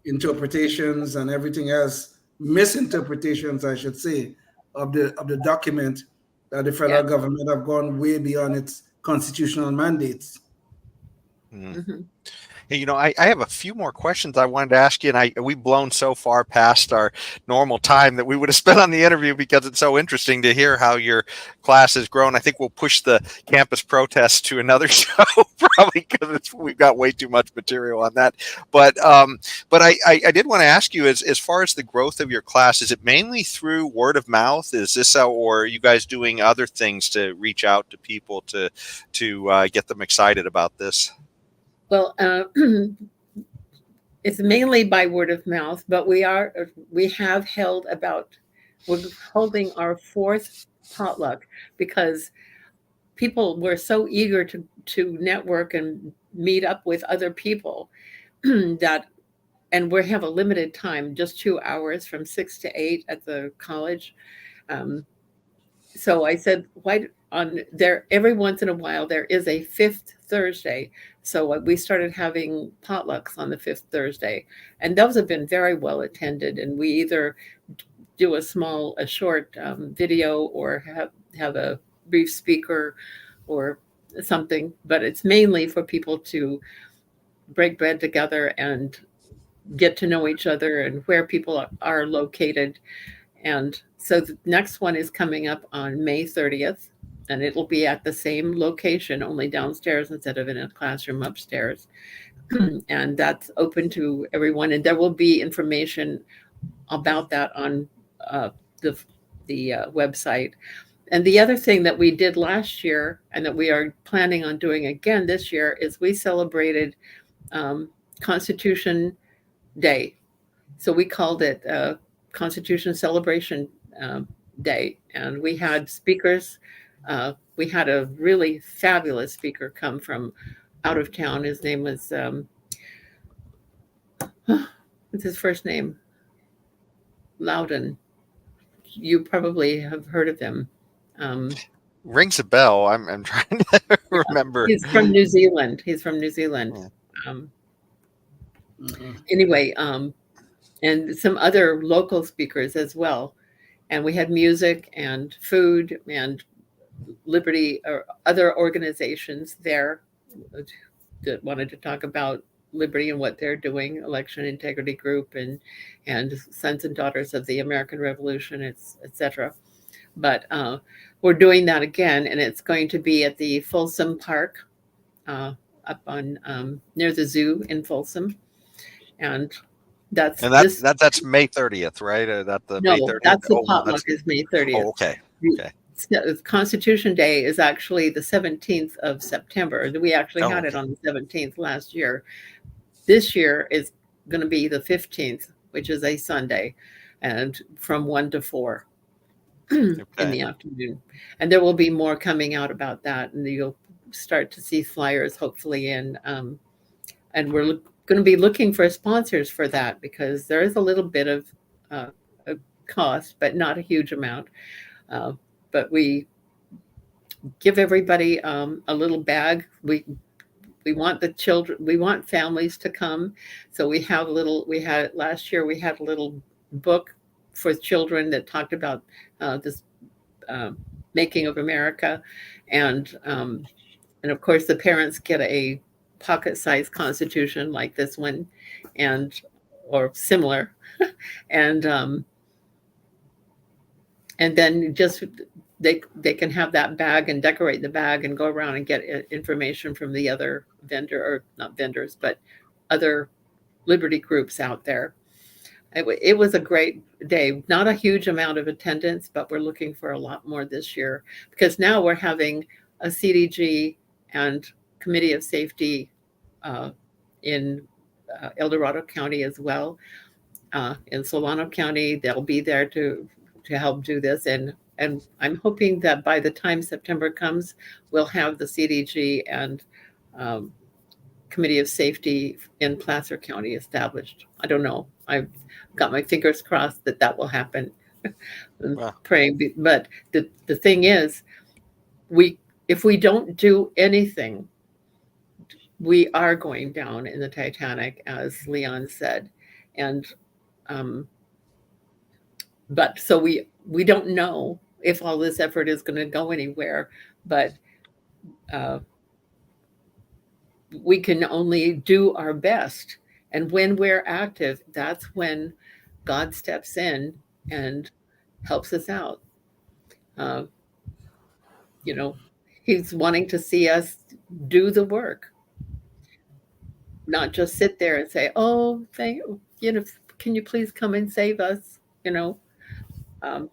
Speaker 5: interpretations and everything else, misinterpretations, I should say, of the document, that the federal government have gone way beyond its constitutional mandates.
Speaker 3: Mm-hmm. Hey, I have a few more questions I wanted to ask you, and we've blown so far past our normal time that we would have spent on the interview because it's so interesting to hear how your class has grown. I think we'll push the campus protest to another show probably because we've got way too much material on that. But I did want to ask you, as far as the growth of your class, is it mainly through word of mouth? Is this how, or are you guys doing other things to reach out to people to get them excited about this?
Speaker 4: Well, it's mainly by word of mouth, but we're holding our fourth potluck because people were so eager to network and meet up with other people that, and we have a limited time, just 2 hours from 6 to 8 at the college. So I said, why on there every once in a while there is a fifth Thursday. So we started having potlucks on the fifth Thursday, and those have been very well attended. And we either do a short video or have a brief speaker or something, but it's mainly for people to break bread together and get to know each other and where people are located. And so the next one is coming up on May 30th, and it'll be at the same location, only downstairs instead of in a classroom upstairs. And that's open to everyone. And there will be information about that on the website. And the other thing that we did last year and that we are planning on doing again this year is we celebrated Constitution Day. So we called it Constitution Celebration Day, and we had speakers. We had a really fabulous speaker come from out of town. His name was what's his first name? Loudon. You probably have heard of him.
Speaker 3: Rings a bell. I'm trying to remember.
Speaker 4: He's from New Zealand. Anyway, and some other local speakers as well. And we had music and food and Liberty or other organizations there that wanted to talk about Liberty and what they're doing, Election Integrity Group and Sons and Daughters of the American Revolution, etc. But we're doing that again, and it's going to be at the Folsom Park up on near the zoo in Folsom. And that's
Speaker 3: May 30th, right?
Speaker 4: May 30th. That's the potluck
Speaker 3: that's
Speaker 4: is May 30th.
Speaker 3: Oh, okay. Okay.
Speaker 4: Constitution Day is actually the 17th of September. We actually had it on the 17th last year. This year is going to be the 15th, which is a Sunday, and from 1 to 4 in the afternoon. And there will be more coming out about that, and you'll start to see flyers hopefully in. And we're going to be looking for sponsors for that because there is a little bit of a cost, but not a huge amount. But we give everybody a little bag. We want the children, we want families to come. So last year we had a little book for children that talked about this making of America. And of course the parents get a pocket-sized Constitution like this one or similar. And then just they can have that bag and decorate the bag and go around and get information from the other not vendors, but other Liberty groups out there. It was a great day. Not a huge amount of attendance, but we're looking for a lot more this year because now we're having a CDG and Committee of Safety in El Dorado County as well. In Solano County, they'll be there to help do this. And I'm hoping that by the time September comes, we'll have the CDG and Committee of Safety in Placer County established. I don't know. I've got my fingers crossed that will happen. Wow. Praying. But the thing is, if we don't do anything, we are going down in the Titanic, as Leon said. And but so we don't know if all this effort is going to go anywhere, but we can only do our best. And when we're active, that's when God steps in and helps us out. Uh, He's wanting to see us do the work, not just sit there and say, "Oh, can you please come and save us?" Um,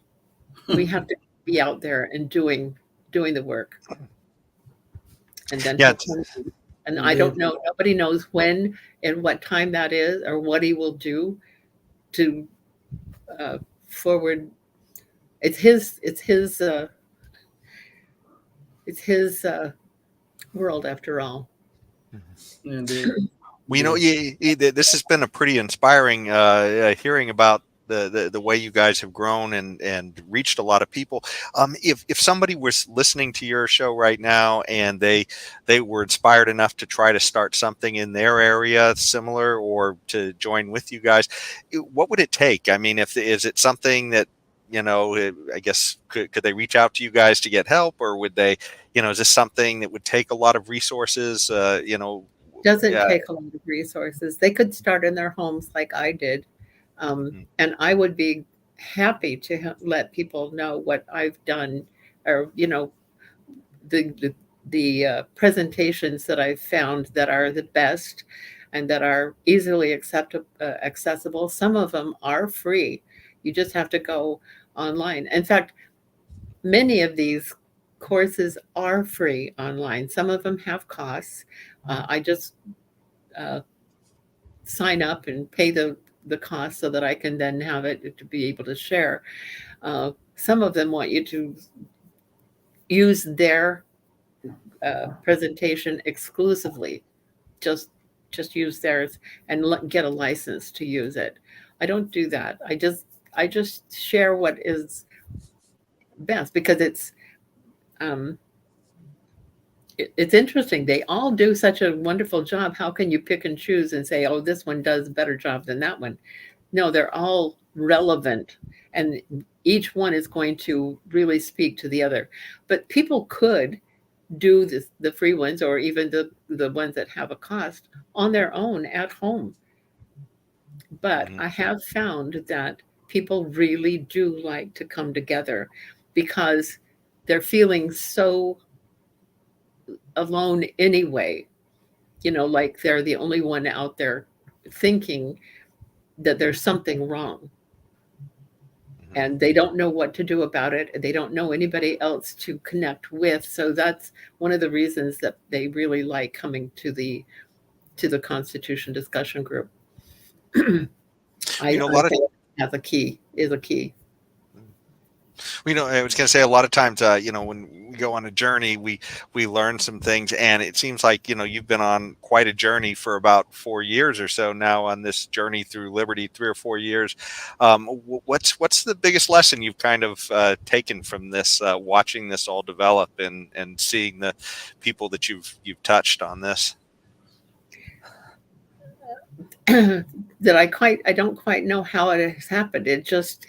Speaker 4: we have to be out there and doing the work, and then
Speaker 3: Yeah,
Speaker 4: he'll come in. And I
Speaker 5: Indeed.
Speaker 4: don't know. Nobody knows when and what time that is, or what he will do to forward. It's his. It's his world, after all.
Speaker 5: Indeed.
Speaker 3: well, this has been a pretty inspiring hearing about the way you guys have grown and reached a lot of people. If somebody was listening to your show right now and they were inspired enough to try to start something in their area similar or to join with you guys, what would it take? I mean, is it something that, I guess, could they reach out to you guys to get help, or would they, is this something that would take a lot of resources?
Speaker 4: Doesn't
Speaker 3: Yeah.
Speaker 4: take a lot of resources. They could start in their homes like I did. And I would be happy to let people know what I've done, or, the presentations that I've found that are the best and that are easily accessible. Some of them are free. You just have to go online. In fact, many of these courses are free online. Some of them have costs. I just sign up and pay the cost so that I can then have it to be able to share. Some of them want you to use their presentation exclusively. Just use theirs and get a license to use it. I don't do that. I just share what is best, because it's interesting. They all do such a wonderful job. How can you pick and choose and say, oh, this one does a better job than that one? No, they're all relevant, and each one is going to really speak to the other. But people could do the free ones, or even the ones that have a cost, on their own at home. But I have found that people really do like to come together, because they're feeling so alone anyway, like they're the only one out there thinking that there's something wrong, and they don't know what to do about it. They don't know anybody else to connect with. So that's one of the reasons that they really like coming to the Constitution discussion group. I think that's is a key.
Speaker 3: I was going to say, a lot of times, when we go on a journey, we learn some things, and it seems like, you've been on quite a journey for about 4 years or so now, on this journey through Liberty, 3 or 4 years. What's the biggest lesson you've kind of taken from this, watching this all develop and seeing the people that you've touched on this?
Speaker 4: That I don't quite know how it has happened. It just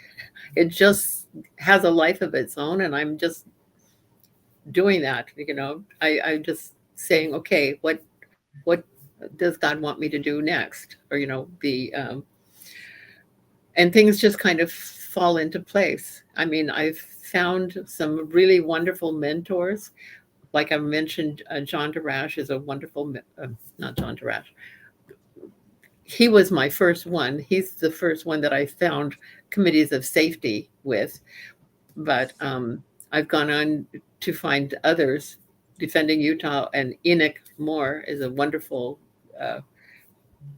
Speaker 4: has a life of its own, and I'm just doing that. I'm just saying, okay, what does God want me to do next? Or and things just kind of fall into place. I mean, I've found some really wonderful mentors. Like I mentioned, John Darash is a wonderful, not John Darash. He was my first one. He's the first one that I found committees of safety with. But I've gone on to find others. Defending Utah, and Enoch Moore is a wonderful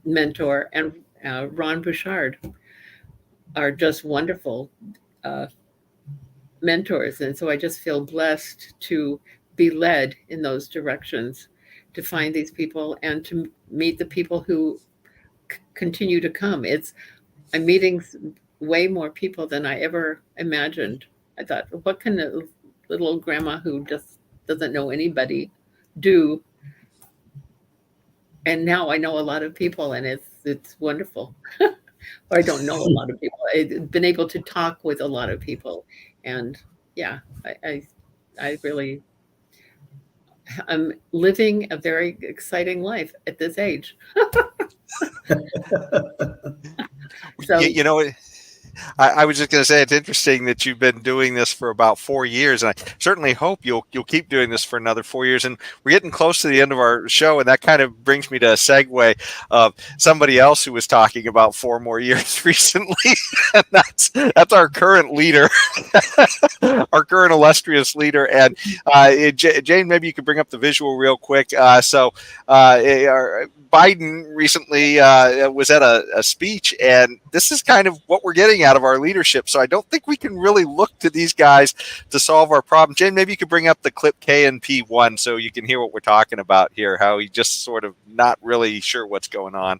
Speaker 4: mentor, and Ron Bouchard are just wonderful mentors. And so I just feel blessed to be led in those directions, to find these people and to meet the people who continue to come. I'm meeting way more people than I ever imagined. I thought, what can a little grandma who just doesn't know anybody do? And now I know a lot of people, and it's wonderful. Or I don't know a lot of people. I've been able to talk with a lot of people, and yeah, I really, I'm living a very exciting life at this age. So
Speaker 3: You know, I was just going to say it's interesting that you've been doing this for about 4 years, and I certainly hope you'll keep doing this for another 4 years. And we're getting close to the end of our show, and that kind of brings me to a segue of somebody else who was talking about 4 more years recently, and that's our current leader, our current illustrious leader. And Jane, maybe you could bring up the visual real quick. Biden recently was at a speech, and this is kind of what we're getting out of our leadership. So I don't think we can really look to these guys to solve our problem. Jane, maybe you could bring up the clip KNP1 so you can hear what we're talking about here, how he just sort of not really sure what's going on.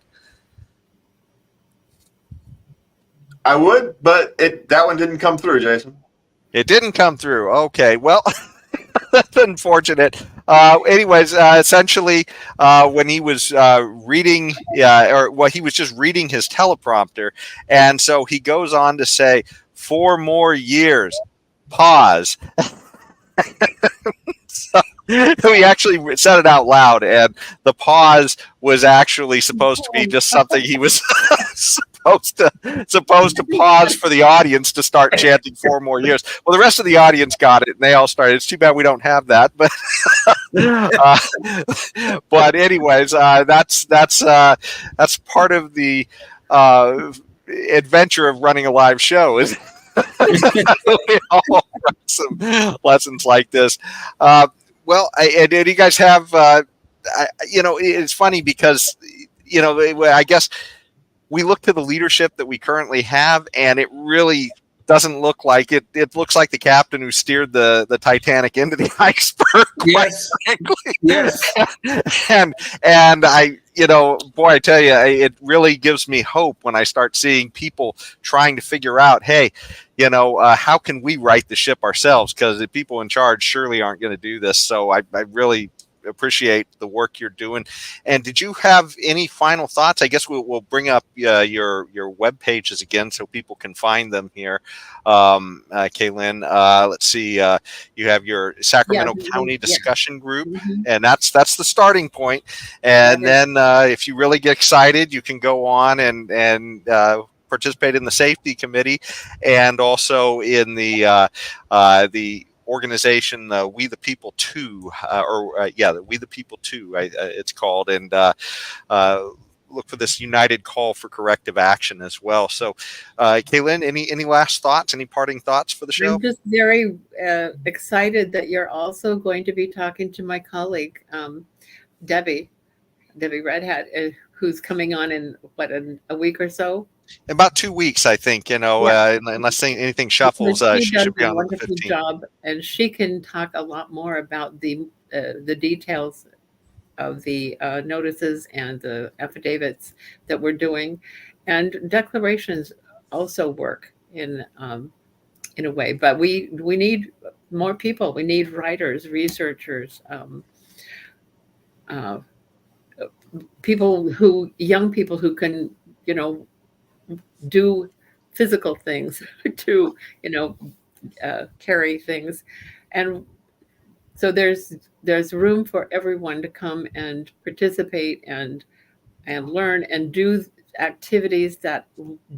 Speaker 6: I would, but that one didn't come through, Jason.
Speaker 3: It didn't come through. Okay, well, that's unfortunate. Anyways, essentially, when he was reading, he was just reading his teleprompter, and so he goes on to say, 4 more years, pause. So he actually said it out loud, and the pause was actually supposed to be just something he was supposed to pause for the audience to start chanting 4 more years. Well, the rest of the audience got it, and they all started. It's too bad we don't have that, but but anyways, that's part of the adventure of running a live show. Is we all run some lessons like this. Well, and you guys have, it's funny because, I guess we look to the leadership that we currently have, and it really doesn't look like it. It looks like the captain who steered the Titanic into the iceberg.
Speaker 5: Yes. Yes.
Speaker 3: And I, boy, I tell you, it really gives me hope when I start seeing people trying to figure out, hey, how can we right the ship ourselves? Because the people in charge surely aren't going to do this. So I really appreciate the work you're doing. And did you have any final thoughts? I guess we'll bring up your web pages again so people can find them here. Kaylin, let's see. You have your Sacramento County discussion group, and that's the starting point. And then if you really get excited, you can go on and participate in the safety committee and also in the organization, We the People 2, the We the People 2, it's called, and look for this united call for corrective action as well. So, Kaylin, any last thoughts, any parting thoughts for the show?
Speaker 4: I'm just very excited that you're also going to be talking to my colleague, Debbie Red Hat, who's coming on in a week or so.
Speaker 3: About 2 weeks, I think. Unless anything shuffles, she should be on the 15th.
Speaker 4: Job, and she can talk a lot more about the details of the notices and the affidavits that we're doing, and declarations also work in a way. But we need more people. We need writers, researchers, young people who can, do physical things to, carry things. And so there's room for everyone to come and participate and learn and do activities that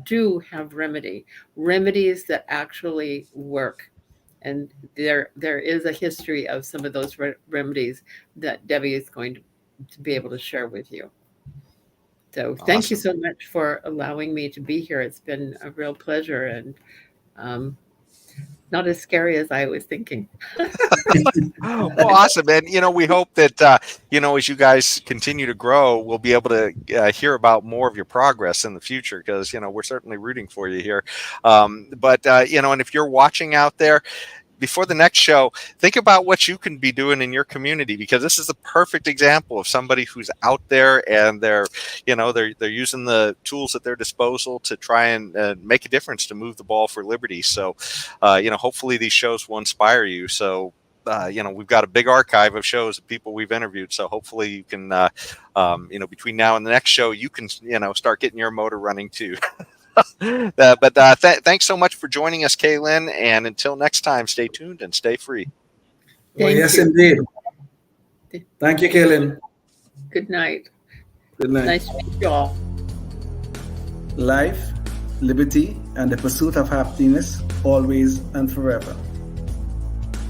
Speaker 4: do have remedies that actually work. And there is a history of some of those remedies that Debbie is going to be able to share with you. So thank you so much for allowing me to be here. It's been a real pleasure and not as scary as I was thinking.
Speaker 3: Well, awesome. And, we hope that, as you guys continue to grow, we'll be able to hear about more of your progress in the future because, we're certainly rooting for you here. And if you're watching out there, before the next show, think about what you can be doing in your community, because this is a perfect example of somebody who's out there and they're using the tools at their disposal to try and make a difference to move the ball for liberty. So, hopefully these shows will inspire you. So, we've got a big archive of shows of people we've interviewed. So hopefully you can, between now and the next show, you can, start getting your motor running too. Thanks so much for joining us, Kaylin. And until next time, stay tuned and stay free.
Speaker 5: Well, yes, indeed. Thank you, Kaylin.
Speaker 4: Good night.
Speaker 5: Good night.
Speaker 4: Nice to meet you all.
Speaker 5: Life, liberty, and the pursuit of happiness, always and forever.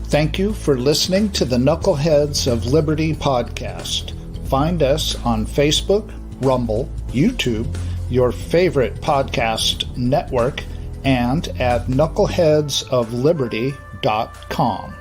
Speaker 1: Thank you for listening to the Knuckleheads of Liberty podcast. Find us on Facebook, Rumble, YouTube, your favorite podcast network, and at knuckleheadsofliberty.com.